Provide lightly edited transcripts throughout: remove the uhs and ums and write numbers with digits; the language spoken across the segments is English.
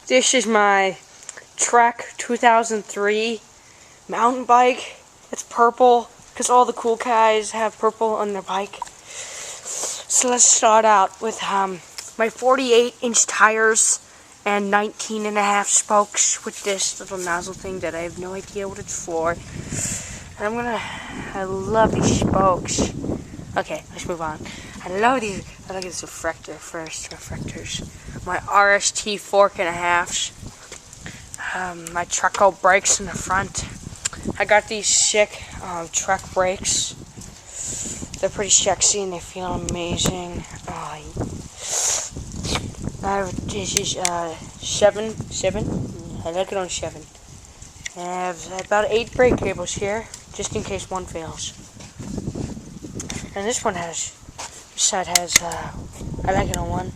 This is my Trek 2003 mountain bike. It's purple because all the cool guys have purple on their bike. So let's start out with my 48-inch tires and 19.5 spokes with this little nozzle thing that I have no idea what it's for. And I love these spokes. Okay, let's move on. I love these. I look at this reflector first. Reflectors. My RST fork and a halves. My Treco brakes in the front. I got these sick Trek brakes. They're pretty sexy and they feel amazing. This is 7. I like it on 7. I have about 8 brake cables here, just in case one fails. And this side has, I like it on 1.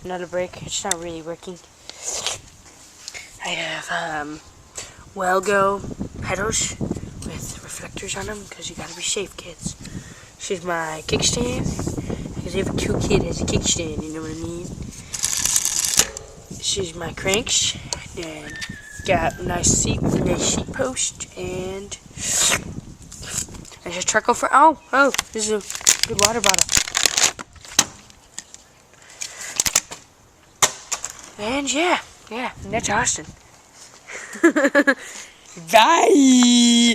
Another brake, it's not really working. I have, Welgo pedals with reflectors on them, because you gotta be safe, kids. This is my kickstand, because every cool kid has a kickstand, you know what I mean? This is my cranks, and got a nice seat with a nice seat post, and there's a Treco for, oh, this is a good water bottle. And yeah, that's Austin. Bye!